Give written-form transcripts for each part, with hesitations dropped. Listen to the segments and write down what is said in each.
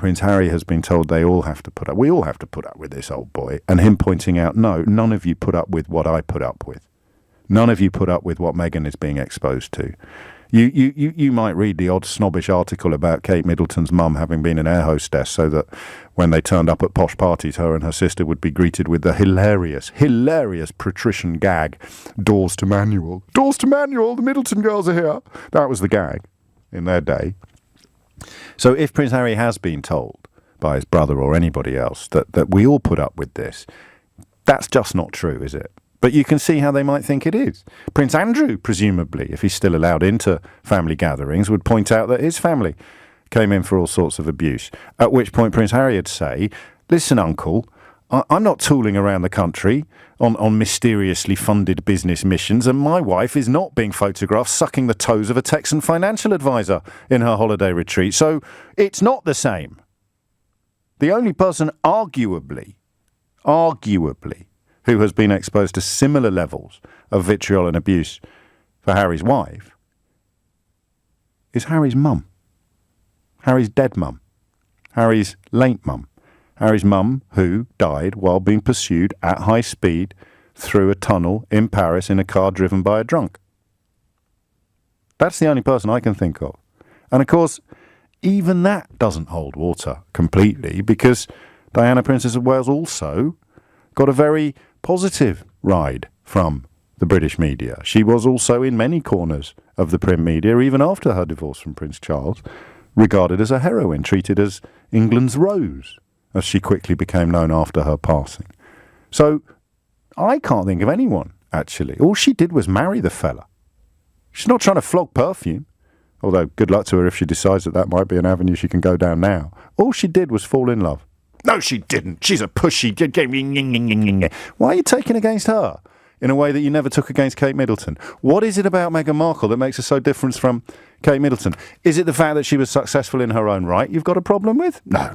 Prince Harry has been told we all have to put up with this old boy, and him pointing out, no, none of you put up with what I put up with. None of you put up with what Meghan is being exposed to. You might read the odd snobbish article about Kate Middleton's mum having been an air hostess, so that when they turned up at posh parties, her and her sister would be greeted with the hilarious patrician gag, doors to manual, the Middleton girls are here. That was the gag in their day. So if Prince Harry has been told by his brother or anybody else that we all put up with this, that's just not true, is it? But you can see how they might think it is. Prince Andrew, presumably, if he's still allowed into family gatherings, would point out that his family came in for all sorts of abuse. At which point Prince Harry would say, listen, uncle, I'm not tooling around the country on mysteriously funded business missions, and my wife is not being photographed sucking the toes of a Texan financial advisor in her holiday retreat. So it's not the same. The only person arguably, who has been exposed to similar levels of vitriol and abuse for Harry's wife is Harry's mum. Harry's dead mum. Harry's late mum. Harry's mum, who died while being pursued at high speed through a tunnel in Paris in a car driven by a drunk. That's the only person I can think of. And of course, even that doesn't hold water completely, because Diana, Princess of Wales, also got a very positive ride from the British media. She was also in many corners of the print media, even after her divorce from Prince Charles, regarded as a heroine, treated as England's Rose, as she quickly became known after her passing. So I can't think of anyone, actually. All she did was marry the fella. She's not trying to flog perfume, although good luck to her if she decides that might be an avenue she can go down now. All she did was fall in love. No, she didn't. She's a pushy. Why are you taking against her in a way that you never took against Kate Middleton? What is it about Meghan Markle that makes her so different from Kate Middleton? Is it the fact that she was successful in her own right you've got a problem with? No,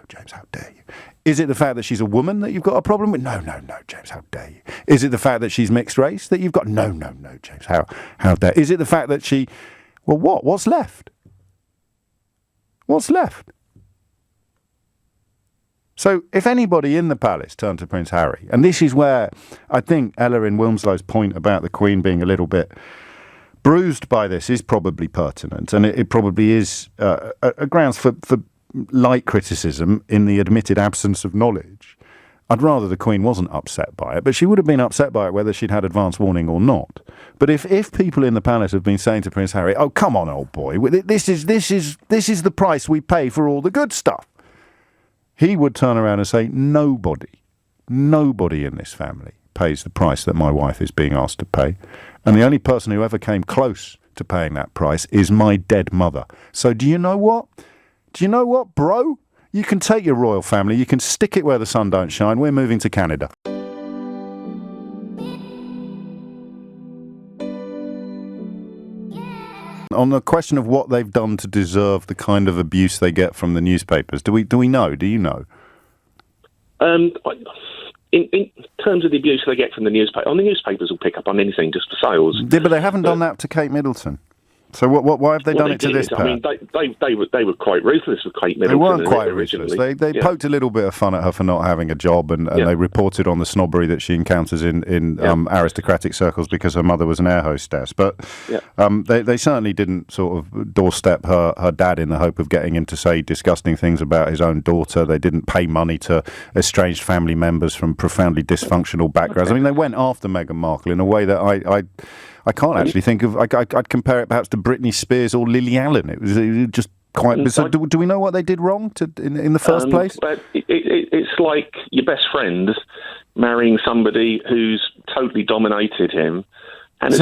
James, how dare you? Is it the fact that she's a woman that you've got a problem with? No, James, how dare you? Is it the fact that she's mixed race that you've got? No, James, how dare? Is it the fact that she... Well, what? What's left? What's left? So if anybody in the palace turned to Prince Harry, and this is where I think Ella in Wilmslow's point about the Queen being a little bit bruised by this is probably pertinent, and it probably is a grounds for light criticism in the admitted absence of knowledge. I'd rather the Queen wasn't upset by it, but she would have been upset by it whether she'd had advance warning or not. But if people in the palace have been saying to Prince Harry, "Oh, come on, old boy, this is the price we pay for all the good stuff," he would turn around and say, nobody in this family pays the price that my wife is being asked to pay. And the only person who ever came close to paying that price is my dead mother. So do you know what? Bro? You can take your royal family, you can stick it where the sun don't shine. We're moving to Canada. On the question of what they've done to deserve the kind of abuse they get from the newspapers, do we know? Do you know? In terms of the abuse they get from the newspapers will pick up on anything just for sales. Yeah, but they haven't done that to Kate Middleton. So why have they done it to this pair? I mean, they were quite ruthless with Kate Middleton. They weren't quite ruthless. They poked a little bit of fun at her for not having a job, and they reported on the snobbery that she encounters in aristocratic circles because her mother was an air hostess. But they certainly didn't sort of doorstep her dad in the hope of getting him to say disgusting things about his own daughter. They didn't pay money to estranged family members from profoundly dysfunctional backgrounds. I mean, they went after Meghan Markle in a way that I can't actually think of. I'd compare it perhaps to Britney Spears or Lily Allen. It was just quite. So do we know what they did wrong in the first place? It's like your best friend marrying somebody who's totally dominated him. And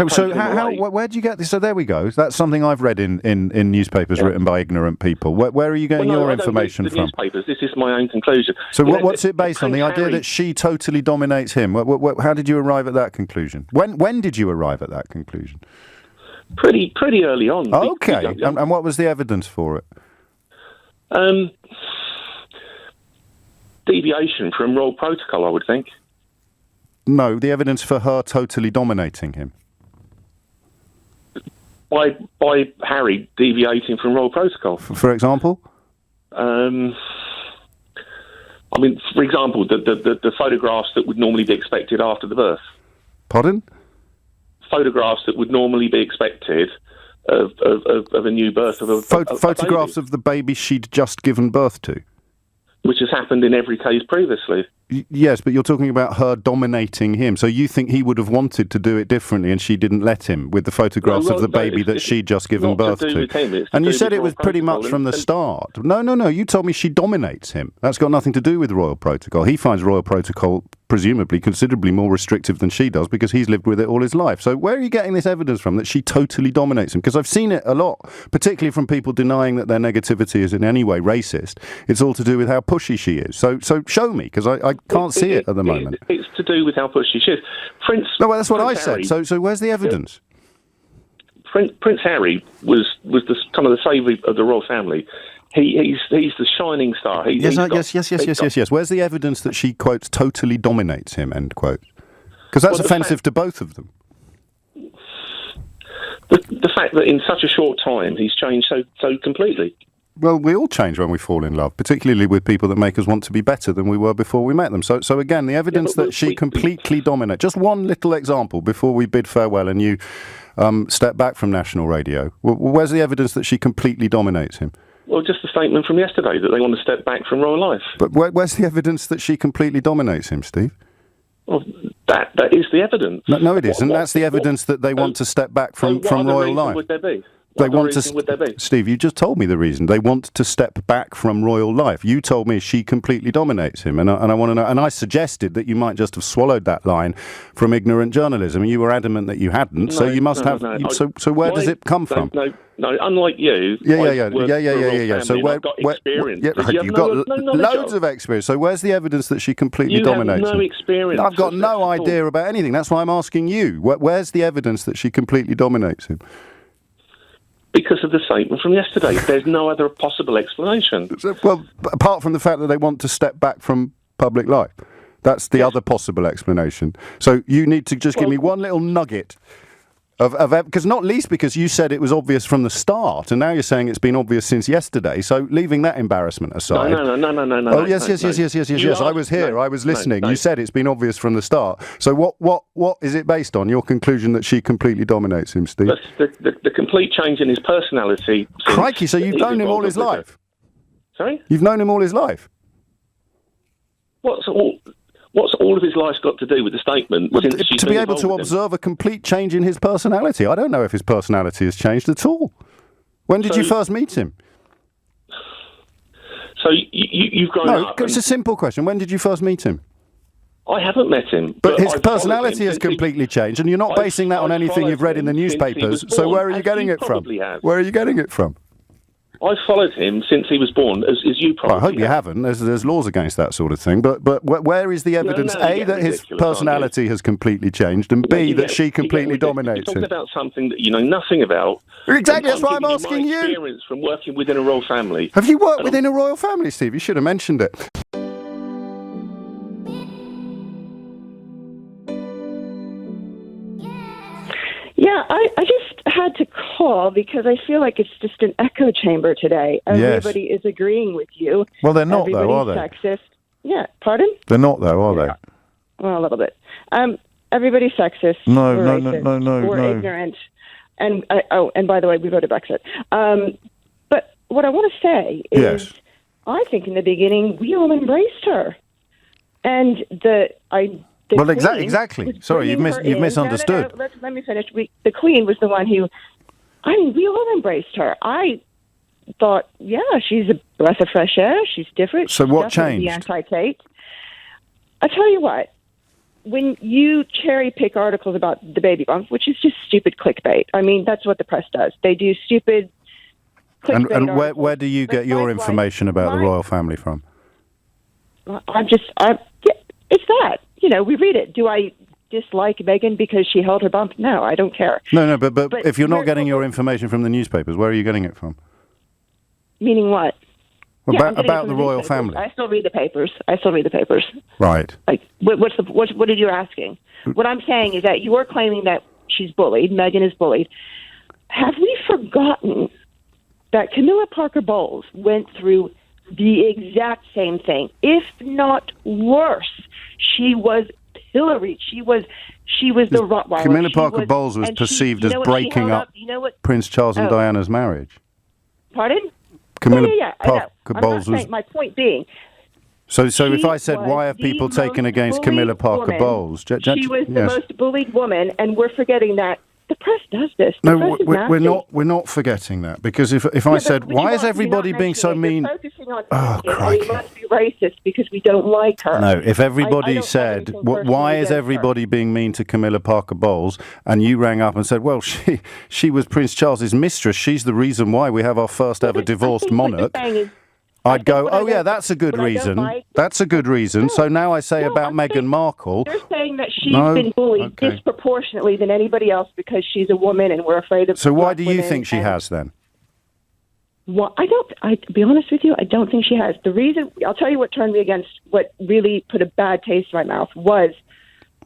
where do you get this? So there we go. That's something I've read in newspapers written by ignorant people. Where are you getting your information from? Newspapers. This is my own conclusion. So what's it based on? The idea that she totally dominates him. How did you arrive at that conclusion? When did you arrive at that conclusion? Pretty early on. Okay. And what was the evidence for it? Deviation from royal protocol, I would think. No, the evidence for her totally dominating him. By Harry deviating from royal protocol. For example? I mean, for example, the photographs that would normally be expected after the birth. Pardon? Photographs that would normally be expected of a new birth of a photographs baby, of the baby she'd just given birth to. which has happened in every case previously. Yes, but you're talking about her dominating him. So you think he would have wanted to do it differently and she didn't let him with the photographs of the baby that she'd just given birth to? And you said it was pretty much from the start. No. You told me she dominates him. That's got nothing to do with royal protocol. He finds royal protocol presumably considerably more restrictive than she does because he's lived with it all his life. So where are you getting this evidence from that she totally dominates him? Because I've seen it a lot, particularly from people denying that their negativity is in any way racist. It's all to do with how pushy she is. So show me, because I can't see it at the moment. It's to do with how pushy she is. No, well, that's what I said. So where's the evidence? Prince Harry was the kind of the saviour of the royal family. He's the shining star. Yes. Where's the evidence that she, quotes, totally dominates him, end quote? Because that's offensive to both of them. The fact that in such a short time he's changed so completely. Well, we all change when we fall in love, particularly with people that make us want to be better than we were before we met them. So again, the evidence that she completely dominates. Just one little example before we bid farewell and you step back from national radio. Where's the evidence that she completely dominates him? Well, just the statement from yesterday that they want to step back from royal life. But where's the evidence that she completely dominates him, Steve? Well, that is the evidence. No, it isn't. That's the evidence that they want to step back from royal life. Would there be? Would there be? Steve, you just told me the reason. They want to step back from royal life. You told me she completely dominates him, and I want to know. And I suggested that you might just have swallowed that line from ignorant journalism, and you were adamant that you hadn't. So you must have. No. So where does it come from? No. Unlike you. Yeah. So I've got experience. You've got loads of experience. So where's the evidence that she completely dominates him? You have no experience. I've got no idea about anything. That's why I'm asking you. Where's the evidence that she completely dominates him? Because of the statement from yesterday. There's no other possible explanation. Well, apart from the fact that they want to step back from public life. That's the other possible explanation. So you need to just give me one little nugget of because not least because you said it was obvious from the start, and now you're saying it's been obvious since yesterday. So leaving that embarrassment aside. No. Oh, yes. I was here. I was listening. You said it's been obvious from the start. So what is it based on? Your conclusion that she completely dominates him, Steve? The complete change in his personality. Crikey! So you've known him all his life. Sorry? You've known him all his life. What's all of his life got to do with the statement? To be able to observe a complete change in his personality. I don't know if his personality has changed at all. When did you first meet him? So you've grown up. No, it's a simple question. When did you first meet him? I haven't met him. But his personality has completely changed, and you're not basing that on anything you've read in the newspapers. So where are you getting it from? Where are you getting it from? I've followed him since he was born, as you probably I hope you haven't. There's laws against that sort of thing. But where is the evidence, A, that his personality has completely changed, and B, that she completely dominates him? You're talking about something that you know nothing about. Exactly, that's why I'm asking you. Experience from working within a royal family. Have you worked within a royal family, Steve? You should have mentioned it. Yeah, I just had to call because I feel like it's just an echo chamber today. Everybody is agreeing with you. Well, they're not, though, are they? Sexist. Yeah, pardon? They're not, though, are they? Well, a little bit. Everybody's sexist. No. We're ignorant. And by the way, we voted Brexit. But what I want to say is, I think in the beginning we all embraced her, and well, exactly. Sorry, you've misunderstood. No, let me finish. The Queen was the one who, we all embraced her. I thought, she's a breath of fresh air. She's different. So what changed? The anti-Kate. I tell you what, when you cherry pick articles about the baby bump, which is just stupid clickbait. I mean, that's what the press does. They do stupid clickbait. And where do you get your information about the royal family from? It's that. We read it. Do I dislike Meghan because she held her bump? No, I don't care. No, but if you're not getting your information from the newspapers, where are you getting it from? Meaning what? About the royal family. I still read the papers. Right. Like, what are you asking? What I'm saying is that you're claiming that she's bullied, Meghan is bullied. Have we forgotten that Camilla Parker-Bowles went through the exact same thing, if not worse. She was pilloried. She was the Rottweiler. Camilla Parker-Bowles was perceived as breaking up Prince Charles and Diana's marriage. Pardon? Camilla Yeah, Parker-Bowles was... My point being... So if I said, why have people taken against Camilla Parker-Bowles? She was the most bullied woman, and we're forgetting that. The press does this. No, we're not forgetting that, because if I said, why is everybody being so mean? Oh, crikey. We must be racist because we don't like her. No, if everybody said, why is everybody being mean to Camilla Parker-Bowles, and you rang up and said, well, she was Prince Charles's mistress, she's the reason why we have our first ever divorced monarch. I'd go, oh yeah, that's a good reason. That's a good reason. So now I say about Meghan Markle. You're saying that she's been bullied disproportionately than anybody else because she's a woman and we're afraid of. So why do you think she has then? Well, to be honest with you, I don't think she has. The reason, I'll tell you what turned me against, what really put a bad taste in my mouth was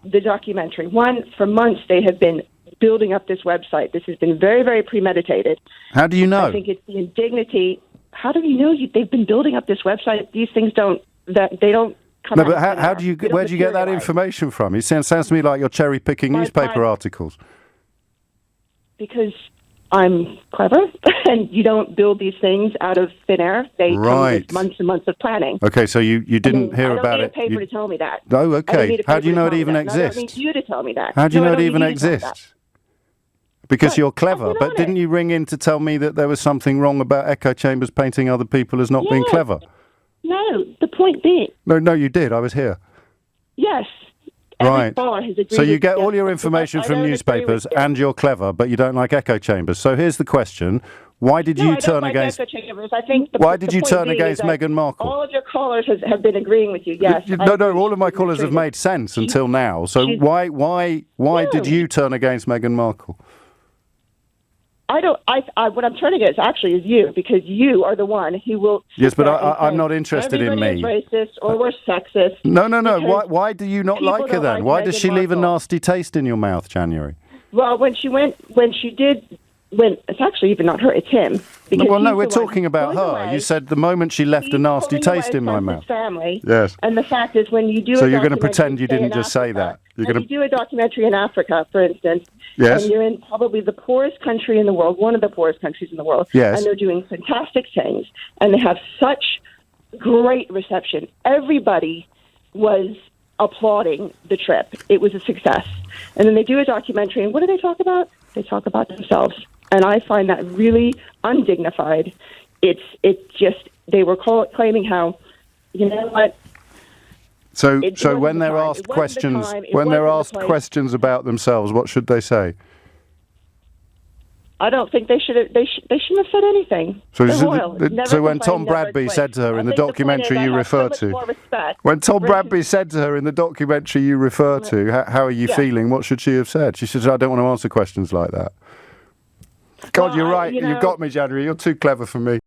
the documentary. One, for months they have been building up this website. This has been very, very premeditated. How do you know? I think it's the indignity. How do you know they've been building up this website? These things don't come No, but where do you get that information from? It sounds to me like you're cherry-picking newspaper articles. Because I'm clever, and you don't build these things out of thin air. They come with months and months of planning. Okay, so you didn't hear about it. I don't need a paper to tell me that. Oh, okay. How do you know it even exists? I don't need you to tell me that. How do you know it even exists? Because you're clever, but didn't you ring in to tell me that there was something wrong about echo chambers painting other people as not being clever? No, the point being... No, you did. I was here. Yes. Right. So you get all your information from newspapers and you're clever, but you don't like echo chambers. So here's the question. Why did you turn against... Why did you turn against Meghan Markle? All of your callers have been agreeing with you, yes. No, all of my callers have made sense until now. So why did you turn against Meghan Markle? What I'm turning against actually is you, because you are the one who will... Yes, but I'm not interested in me. Everybody is racist or we're sexist. No. Why do you not like her then? Why does she leave a nasty taste in your mouth, January? Well, it's actually even not her, it's him. Well, no, we're talking about her. You said the moment she left a nasty taste in my mouth. Family. Yes. And the fact is, when you do so you're going to pretend you didn't just say that. You do a documentary in Africa, for instance, yes, and you're in probably the poorest country in the world, one of the poorest countries in the world, yes, and they're doing fantastic things, and they have such great reception. Everybody was applauding the trip. It was a success. And then they do a documentary, and what do they talk about? They talk about themselves. And I find that really undignified. It's just, they were claiming how, you know what? So when they're asked questions about themselves, what should they say? I don't think they shouldn't have said anything. So when Tom Bradby said to her in the documentary you refer to, when Tom Bradby said to her in the documentary you refer to, how are you feeling? What should she have said? She said, I don't want to answer questions like that. God, you're right. You've got me, January. You're too clever for me.